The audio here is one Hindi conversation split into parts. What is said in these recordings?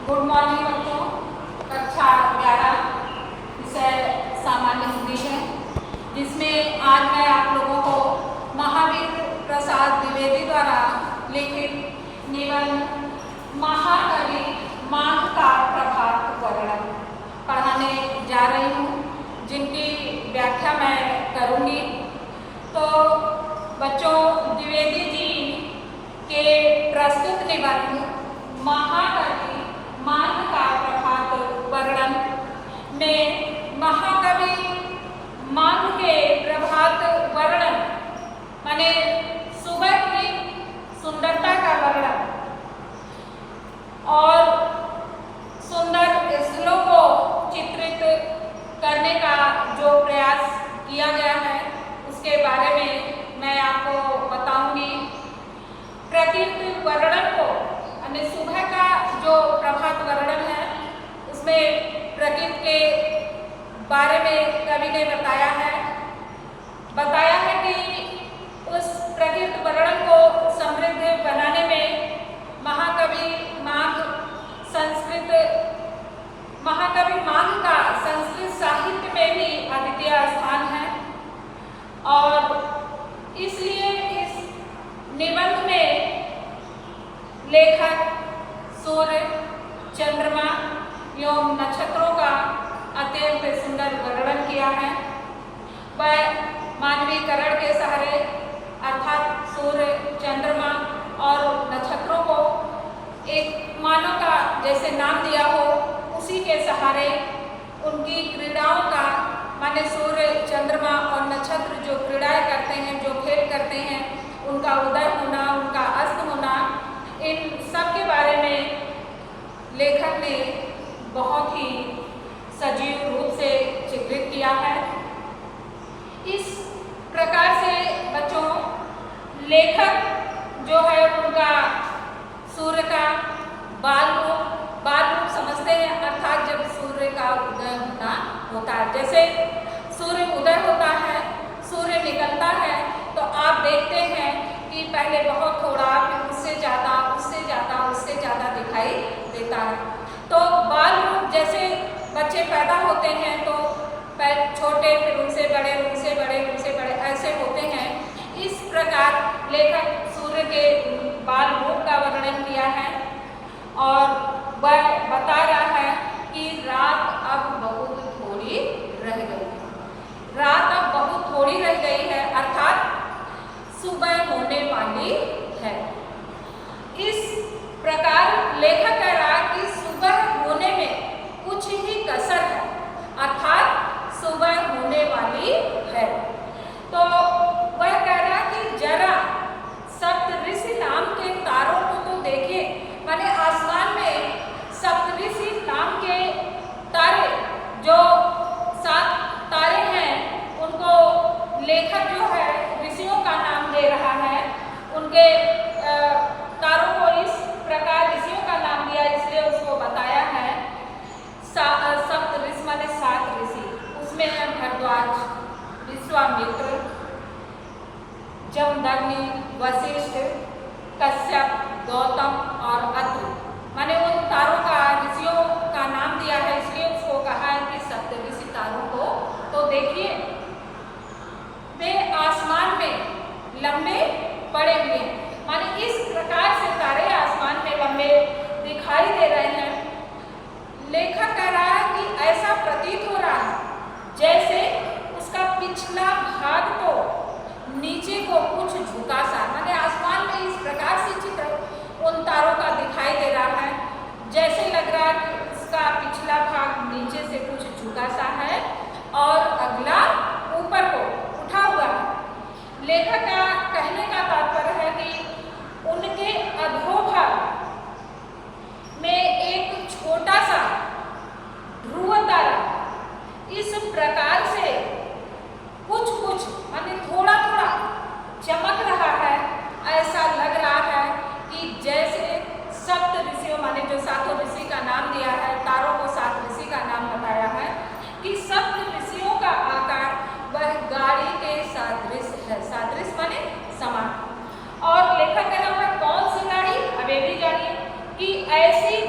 गुड मॉर्निंग बच्चों। कक्षा 11 विषय सामान्य हिंदी है, जिसमें आज मैं आप लोगों को महावीर प्रसाद द्विवेदी द्वारा लिखित निबंध महाकवि माघ का प्रभात वर्णन पढ़ाने जा रही हूँ, जिनकी व्याख्या मैं करूँगी। तो बच्चों, द्विवेदी जी के प्रस्तुत निबंध महाकवि माघ का प्रभात वर्णन में महाकवि माघ के प्रभात वर्णन माने सुबह की सुंदरता का वर्णन और सुंदर स्थलों को चित्रित करने का जो प्रयास किया गया है, उसके बारे में मैं आपको बताऊंगी। प्रकृति वर्णन को यानी सुबह का जो प्रभात वर्णन है, उसमें प्रकृति के बारे में कवि ने बताया है कि उस प्रकृति वर्णन को समृद्ध बनाने में महाकवि माघ का संस्कृत साहित्य में भी अद्वितीय स्थान है और इसलिए इस निबंध में लेखक सूर्य, चंद्रमा एवं नक्षत्रों का अत्यंत सुंदर वर्णन किया है। वह मानवीकरण के सहारे अर्थात सूर्य, चंद्रमा और नक्षत्रों को एक मानव का जैसे नाम दिया हो, उसी के सहारे उनकी क्रीड़ाओं का माने सूर्य, चंद्रमा और नक्षत्र जो क्रीड़ाएं करते हैं, जो खेल करते हैं, उनका उदय होना, उनका अस्त होना, इन सब के बारे में लेखक ने बहुत ही सजीव रूप से चित्रित किया है। इस प्रकार से बच्चों, लेखक जो है उनका सूर्य का बाल रूप समझते हैं, अर्थात जब सूर्य का उदय होता है, जैसे सूर्य उदय होता है, सूर्य निकलता है, तो आप देखते हैं कि पहले बहुत थोड़ा, फिर उससे ज़्यादा दिखाई देता है। तो बाल रूप जैसे बच्चे पैदा होते हैं तो छोटे, फिर उनसे बड़े ऐसे होते हैं। इस प्रकार लेखक सूर्य के बाल रूप का वर्णन किया है और वह बता रहा है कि रात अब बहुत थोड़ी रह गई है, अर्थात सुबह होने वाली है। इस प्रकार लेखक कह रहा कि सुबह होने में कुछ ही कसर है, अर्थात सुबह होने वाली है। तो वह कह रहा कि जरा सप्तऋषि नाम के तारों को तो देखिए, माने आसमान में सप्तऋषि नाम के तारे, जो 7 तारे हैं, उनको लेखक जो है ऋषियों का नाम दे रहा है। उनके तारों को इस प्रकार ऋषियों का नाम दिया, इसलिए उसको बताया है सप्तऋषि माने 7 ऋषि। उसमें है भरद्वाज, विश्वामित्र, जमदग्नि, वशिष्ठ, कश्यप, गौतम और अत्रि। माने उन तारों का ऋषियों का नाम दिया है, इसलिए उसको कहा है कि सप्तऋषि तारों को तो देखिए, वे आसमान में लंबे पड़े हुए हैं। माने इस प्रकार से तारे आसमान में लंबे दिखाई दे रहे हैं। लेखक कह रहा है कि ऐसा प्रतीत हो रहा है जैसे उसका पिछला भाग तो नीचे को कुछ झुका सा, माने आसमान में इस प्रकार से चित्र उन तारों का दिखाई दे रहा है, जैसे लग रहा है कि उसका पिछला भाग नीचे से कुछ झुका सा है और अगला ऊपर को उठा हुआ है। लेखक का कहने का तात्पर्य है कि उनके अधोभाग में एक छोटा सा ध्रुव तारा इस प्रकार से कुछ माने थोड़ा चमक रहा है। ऐसा लग रहा है कि जैसे सप्त ऋषियों माने जो 7 ऋषि का नाम दिया है, तारों को 7 ऋषि का नाम बताया है, कि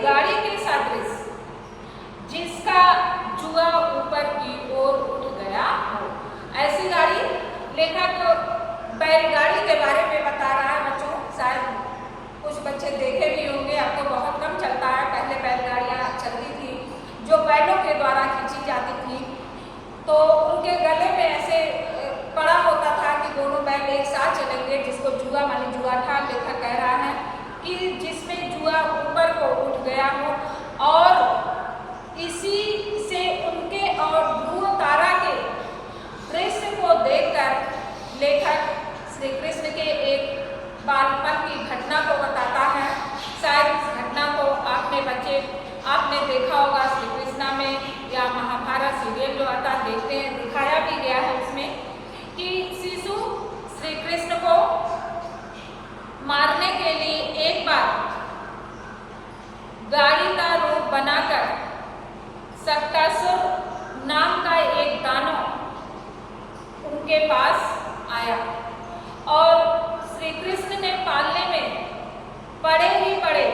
गाड़ी के सदृश जिसका जुआ ऊपर की ओर उठ गया हो। ऐसी गाड़ी, लेखक बैलगाड़ी के बारे में बता रहा है बच्चों। शायद कुछ बच्चे देखे भी होंगे, अब तो बहुत कम चलता है, पहले बैलगाड़ियाँ चलती थी जो बैलों के द्वारा खींची जाती थी। तो उनके गले में ऐसे पड़ा होता था कि दोनों बैल एक साथ चलेंगे, जिसको जुआ माने जुआ था। लेखक कह रहा है कि जिसमें जुआ ऊपर को उठ गया हो और इसी से उनके और ध्रुव तारा के दृश्य को देखकर लेखक श्री कृष्ण के एक बालपन की घटना को बताता है। शायद इस घटना को आपने देखा होगा श्री कृष्णा में, या महाभारत सीरियल जो आता देखते हैं, दिखाया भी गया है उसमें कि शिशु श्री कृष्ण को मारने के लिए एक बार गाड़ी का रूप बनाकर सक्टासुर नाम का एक दानव उनके पास आया और श्री कृष्ण ने पालने में पड़े ही पड़े,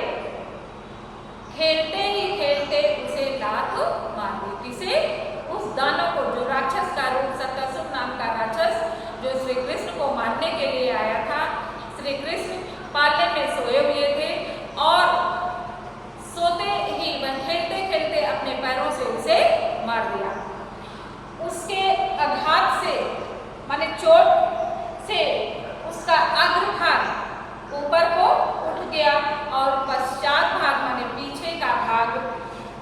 खेलते ही खेलते उसे लात मार दी। किसे? उस दानव को, जो राक्षस का रूप सक्टासुर नाम का राक्षस जो श्री कृष्ण को मारने के लिए आया था। श्री कृष्ण पालने में सोए हुए थे और सोते ही वह खेलते खेलते अपने पैरों से उसे मार दिया। उसके आघात से माने चोट से उसका अग्रभाग ऊपर को उठ गया और पश्चात भाग माने पीछे का भाग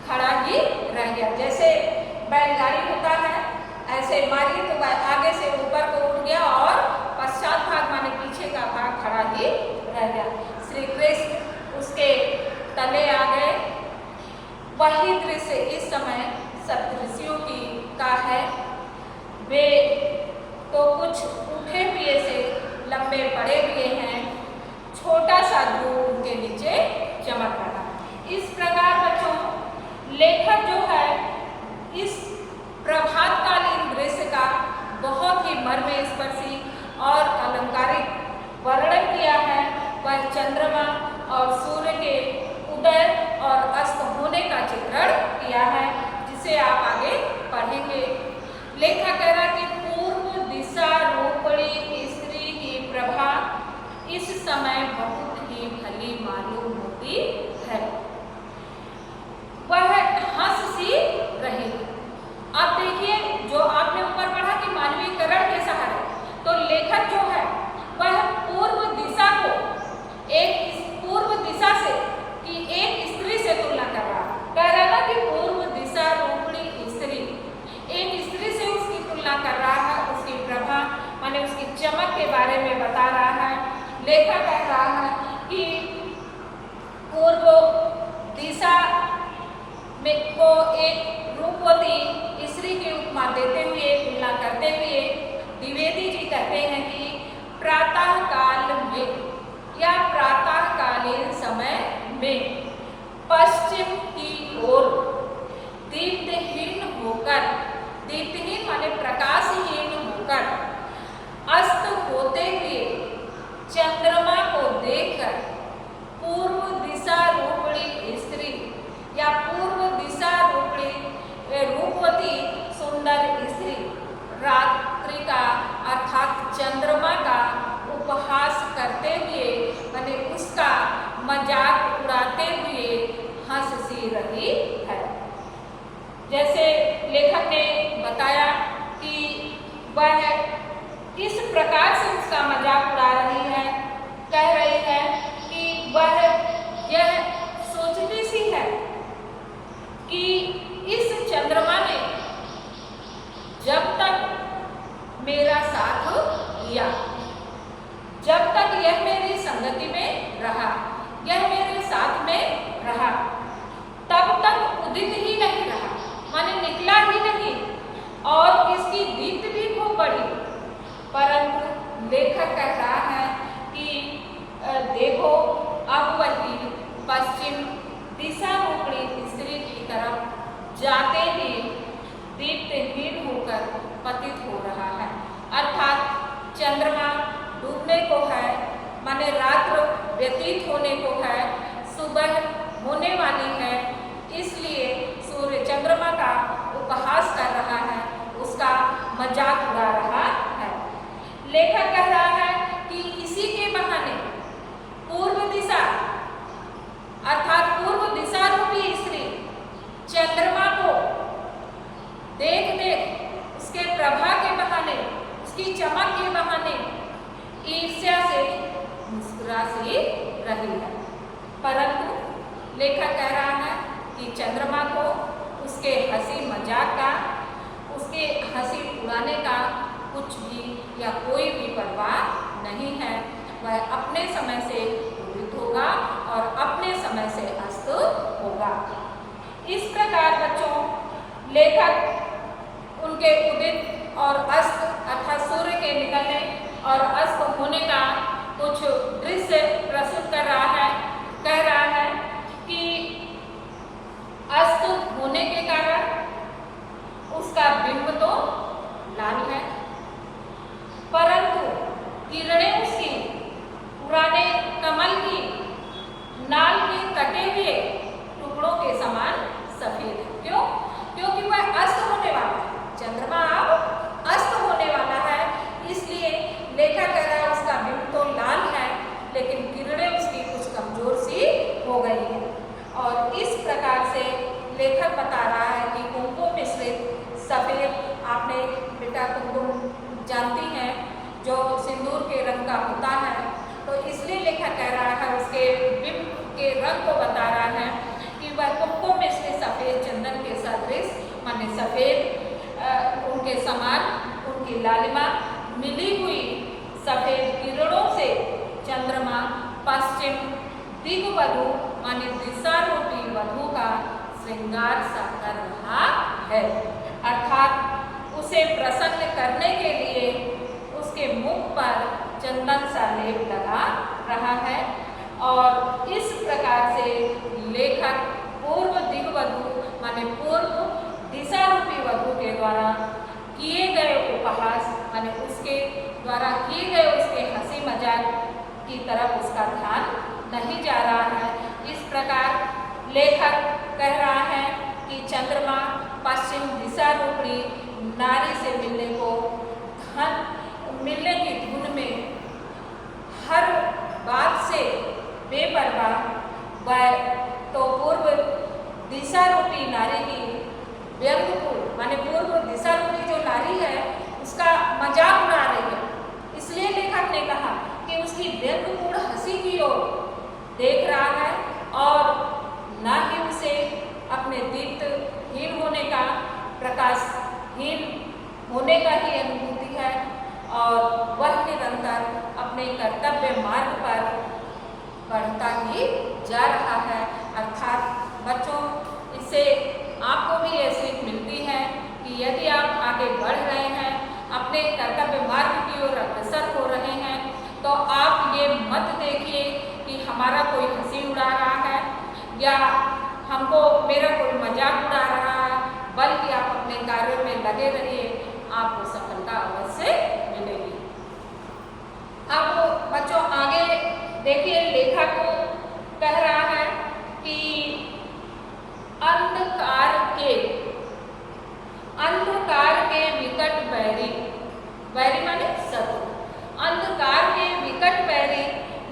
खड़ा ही रह गया। जैसे बैलगाड़ी होता है ऐसे मारिए तो आगे से ऊपर को उठ गया और पश्चात भाग माने पीछे का भाग खड़ा ही रह गया। श्री कृष्ण उसके तले आ गए। वही दृश्य इस समय सप्तऋषियों की का है। वे तो कुछ उठे हुए से लंबे पड़े हुए हैं, छोटा सा ध्रुव उनके नीचे चमक रहा। इस प्रकार बच्चों लेखक जो है इस प्रभातकालीन दृश्य का बहुत ही मर्मस्पर्शी और अलंकारिक वर्णन किया है। वह चंद्रमा और सूर्य के उदय और अस्त होने का चित्रण किया है, जिसे आप आगे पढ़ेंगे। लेखक कह रहा कि पूर्व दिशा रूपणी स्त्री की प्रभा इस समय बहुत ही भली मालूम होती है। वह हंस सी रही। अब देखिए, जो आपने ऊपर पढ़ा कि मानवीकरण के सहारे, तो लेखक जो है वह पूर्व दिशा को पूर्व दिशा से कि एक स्त्री से तुलना कर रहा। कह रहा था कि पूर्व दिशा रूपणी स्त्री, एक स्त्री से उसकी तुलना कर रहा है। उसकी प्रभा माने उसकी चमक के बारे में बता रहा है। लेखक कह रहा है कि पूर्व दिशा में को एक रूपवती स्त्री की उपमा देते हुए, तुलना करते हुए द्विवेदी जी कहते हैं कि प्रातः काल में या प्रातःकालीन समय में पश्चिम की ओर दीप्तहीन होकर, दीप्तहीन माने प्रकाशहीन होकर अस्त होते हुए चंद्रमा को देखकर पूर्व दिशा रूपणी स्त्री या पूर्व दिशा रूपणी रूपवती सुंदर स्त्री रात्रि का अर्थात चंद्रमा का उपहास करते हुए माने उसका मजाक उड़ाते हुए हंस सी रही है। जैसे लेखक ने बताया कि वह इस प्रकार से उसका मजाक उड़ा रही है, कह रही है कि वह यह सोचती सी है कि इस चंद्रमा ने जब तक मेरा साथ दिया, जब तक यह मेरी संगति में रहा, यह मेरे साथ में रहा, तब तक उदित ही नहीं रहा, माने निकला ही नहीं और इसकी दीप्ति भी खूब बढ़ी। परंतु लेखक कह रहा है कि देखो अब वही पश्चिम दिशा रूपणी स्त्री की तरफ जाते ही दीप्तहीन होकर पतित हो रहा है। अर्थात चंद्रमा डूबने को है, माने रात्र व्यतीत होने को है, सुबह होने वाली है। मजाक उड़ा रहा है। लेखक कह रहा है कि इसी के बहाने पूर्व दिशा अर्थात पूर्व दिशा रूपी स्त्री चंद्रमा को देख देख उसके प्रभा के बहाने, उसकी चमक के बहाने ईर्ष्या से मुस्कुरा सी रही है। परंतु लेखक कह रहा है कि चंद्रमा को उसके हंसी मजाक का, उसके हंसी उड़ाने का कुछ भी या कोई भी परवाह नहीं है। वह अपने समय से उदित होगा और अपने समय से अस्त होगा। इस प्रकार बच्चों लेखक उनके उदित और अस्त अर्थात सूर्य के निकलने और अस्त होने का कुछ दृश्य प्रस्तुत कर रहा है। कह रहा है कि अस्त होने के कारण उसका बिंब तो लाल है, परंतु किरणें उसकी पुराने कमल की नाल के कटे हुए टुकड़ों के समान सफेद है। क्यों? क्योंकि वह अस्त होने वाला है, चंद्रमा अब अस्त होने वाला है, इसलिए लेखक कह रहा है उसका बिंब तो लाल है लेकिन किरणें उसकी कुछ कमजोर सी हो गई है। और इस प्रकार से लेखक बता रहा है कि कुमकुम मिश्रित सफेद, आपने बेटा कुमकुम जानती हैं जो सिंदूर के रंग का होता है, तो इसलिए लेखक कह रहा है उसके बिंब के रंग को बता रहा है कि वह कुमकुम मिश्रित सफेद चंदन के सदृश माने सफेद उनके समान, उनकी लालिमा मिली हुई सफेद किरणों से चंद्रमा पश्चिम दिग्वधु माने दिशा रूपी वधु का श्रृंगार सा कर रहा है। अर्थात उसे प्रसन्न करने के लिए उसके मुख पर चंदन सा लेप लगा रहा है। और इस प्रकार से लेखक पूर्व दिग्वधु माने पूर्व दिशा रूपी वधु के द्वारा किए गए उपहास माने उसके द्वारा किए गए उसके हंसी मजाक की तरफ उसका ध्यान नहीं जा रहा है। इस प्रकार लेखक कह रहा है कि चंद्रमा पश्चिम दिशा रूपी नारी से मिलने को मिलने की धुन में हर बात से बेपरवाह, वह तो पूर्व दिशा रूपी नारी की व्यंग्यपूर्ण माने पूर्व दिशा रूपी जो नारी है उसका मजाक उड़ा रही है। इसलिए लेखक ने कहा कि उसकी व्यंग्यपूर्ण हंसी की ओर देख रहा है और न ही उसे अपने दीप्तहीन होने का, प्रकाशहीन होने का ही अनुभूति है और वह निरंतर अपने कर्तव्य मार्ग पर बढ़ता ही जा रहा है। अर्थात बच्चों, इससे आपको भी यह सीख मिलती है कि यदि आप आगे बढ़ रहे हैं, अपने कर्तव्य मार्ग की ओर अग्रसर हो रहे हैं, तो आप ये मत देखिए कि हमारा कोई हंसी उड़ा रहा है या हमको मेरा कोई मजाक उड़ा रहा है, बल्कि आप अपने कार्यों में लगे रहिए, आपको सफलता अवश्य मिलेगी। अब बच्चों आगे देखिए, लेखक कह रहा है कि अंधकार के विकट बैरी, बैरी माने शत्रु, अंधकार के विकट बैरी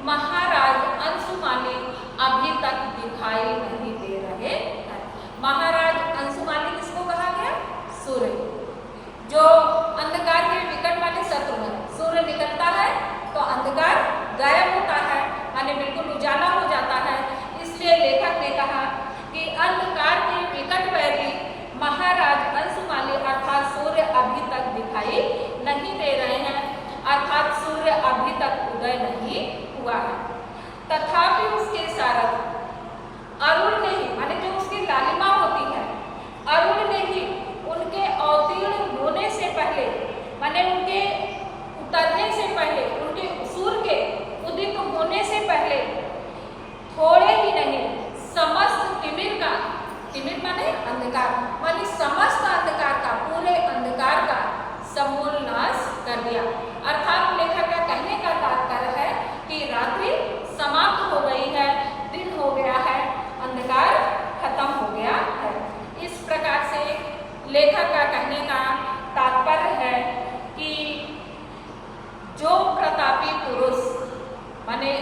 महाराज अंशुमाली अभी तक दिखाई नहीं दे रहे हैं। महाराज अंशुमाली किसको कहा गया? सूर्य, जो अंधकार के विकट माने शत्रु है। सूर्य निकलता है तो अंधकार गायब होता है माने बिल्कुल उजाला हो जाता है। इसलिए लेखक ने कहा कि अंधकार के विकट बैरी महाराज अंशुमाली अर्थात सूर्य अभी तक दिखाई नहीं दे रहे हैं, अर्थात सूर्य अभी तक उदय नहीं हुआ है। तथापि उसके सारथ अरुण ने ही माने जो उसकी लालिमा होती है, अरुण ने ही उनके अवतीर्ण होने से पहले माने उनके उतरने से पहले, उनके सूर्य के उदित होने से पहले थोड़े ही नहीं समस्त तिमिर का, तिमिर माने अंधकार माने समस्त अंधकार का, पूरे अंधकार का समूल नाश कर दिया। अर्थात लेखक का कहने का तात्पर्य है कि रात्रि समाप्त हो गई है, दिन हो गया है, अंधकार खत्म हो गया है। इस प्रकार से लेखक का कहने का तात्पर्य है माने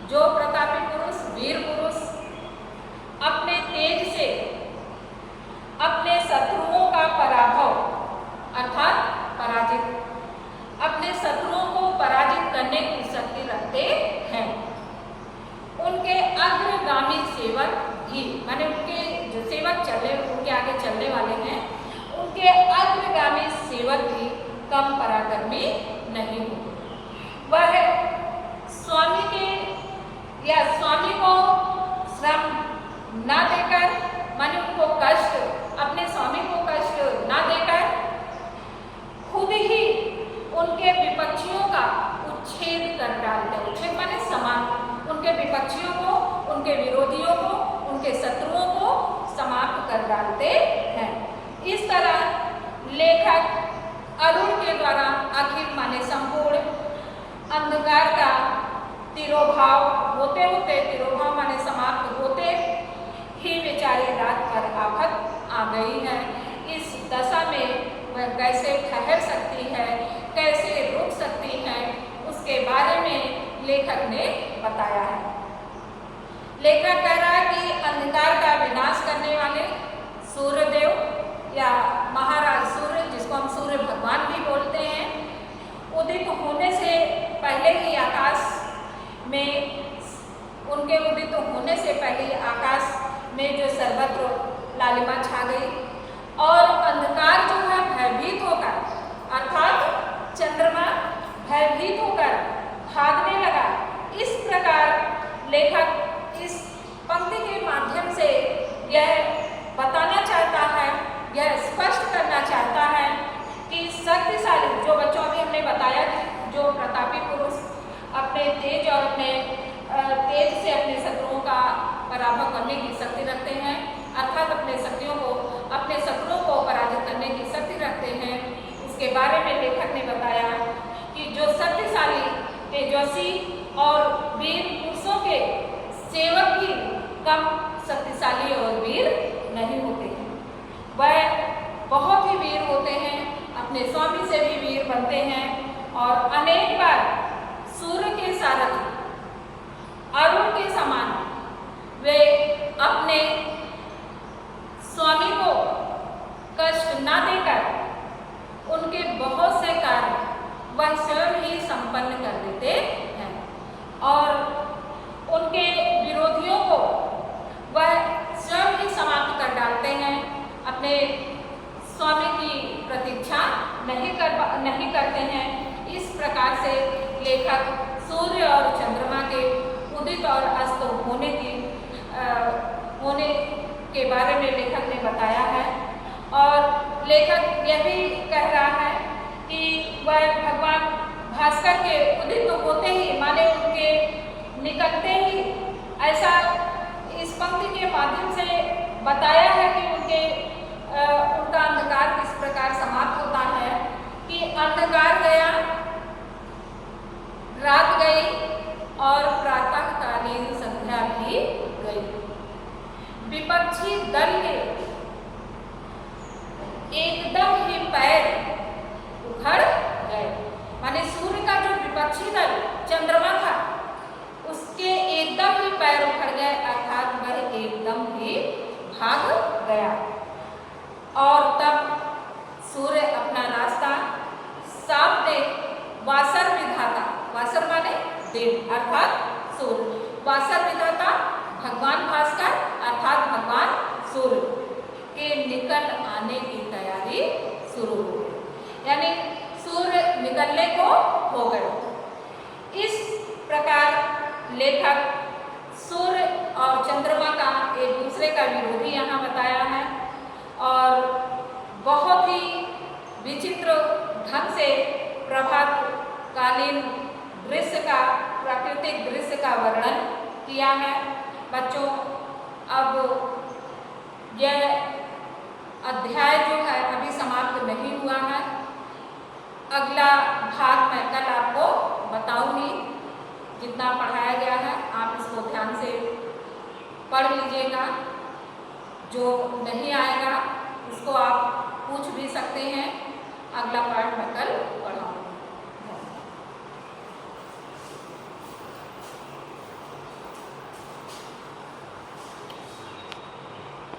जो प्रतापी पुरुष, वीर पुरुष अपने तेज से अपने शत्रुओं का पराभव अर्थात पराजित, अपने शत्रुओं को पराजित करने की शक्ति रखते हैं। उनके अग्रगामी सेवक भी, माने उनके जो सेवक उनके आगे चलने वाले हैं, उनके अग्रगामी सेवक भी कम पराक्रमी नहीं होते। वह स्वामी के या स्वामी को श्रम ना देकर, माने उनको कष्ट, अपने स्वामी को कष्ट ना देकर खुद ही उनके विपक्षियों का उच्छेद कर डालते हैं। उच्छेद माने समाप्त, उनके विपक्षियों को, उनके विरोधियों को, उनके शत्रुओं को समाप्त कर डालते हैं। इस तरह लेखक अरुण के द्वारा अखिल माने संपूर्ण अंधकार का तिरोभाव होते होते, तिरोभाव माने समाप्त होते ही बेचारी रात पर आफत आ गई है। इस दशा में वह कैसे ठहर सकती है, कैसे रुक सकती है, उसके बारे में लेखक ने बताया है। लेखक कह रहा है कि अंधकार का विनाश करने वाले सूर्यदेव या महाराज सूर्य, जिसको हम सूर्य भगवान भी बोलते हैं, उदित होने से पहले ही आकाश में, उनके उदित होने से पहले आकाश में जो सर्वत्र लालिमा छा गई और अंधकार जो है भयभीत होकर, अर्थात चंद्रमा भयभीत होकर भागने लगा। इस प्रकार लेखक इस पंक्ति के माध्यम से यह बताना चाहता है, यह स्पष्ट करना चाहता है कि शक्तिशाली, जो बच्चों अभी हमने बताया कि जो प्रतापी पुरुष अपने तेज और अपने तेज से अपने शत्रुओं का पराभव करने की शक्ति रखते हैं, अर्थात अपने शत्रुओं को पराजित करने की शक्ति रखते हैं, उसके बारे में लेखक ने बताया कि जो शक्तिशाली, तेजस्वी और वीर पुरुषों के सेवक भी कम शक्तिशाली और वीर नहीं होते हैं। वह बहुत ही वीर होते हैं, अपने स्वामी से भी वीर बनते हैं और अनेक बार सूर्य के सारथी अरुण के समान वे अपने स्वामी को कष्ट न देकर उनके बहुत से कार्य वह स्वयं ही संपन्न कर देते हैं और उनके विरोधियों को वह स्वयं ही समाप्त कर डालते हैं। अपने स्वामी की प्रतीक्षा नहीं करते हैं। इस प्रकार से लेखक सूर्य और चंद्रमा के उदित और अस्त होने के बारे में लेखक ने बताया है और लेखक यह भी कह रहा है कि वह भगवान भास्कर के उदित होते ही, माने उनके निकलते ही, ऐसा इस पंक्ति के माध्यम से बताया है कि उनका अंधकार किस प्रकार समाप्त होता है कि अंधकार गया, रात गई और प्रातःकालीन संध्या भी गई। विपक्षी दल के एकदम ही पैर उखड़ गए, माने सूर्य का जो विपक्षी दल चंद्रमा था उसके एकदम ही पैर उखड़ गए, अर्थात वह एकदम ही भाग गया और तब सूर्य अपना रास्ता साफ देख वासर विधाता, वासर माने दिन अर्थात सूर्य, वासर विधाता भगवान भास्कर अर्थात भगवान सूर्य के निकल आने की तैयारी शुरू हो गई, यानी सूर्य निकलने को हो गए। इस प्रकार लेखक सूर्य और चंद्रमा का एक दूसरे का विरोधी यहाँ बताया है और बहुत ही विचित्र ढंग से प्रभातकालीन दृश्य का, प्राकृतिक दृश्य का वर्णन किया है। बच्चों, अब यह अध्याय जो है अभी समाप्त नहीं हुआ है। अगला भाग मैं कल आपको बताऊंगी। जितना पढ़ाया गया है आप इसको ध्यान से पढ़ लीजिएगा। जो नहीं आएगा उसको आप पूछ भी सकते हैं। अगला पाठ मैं कल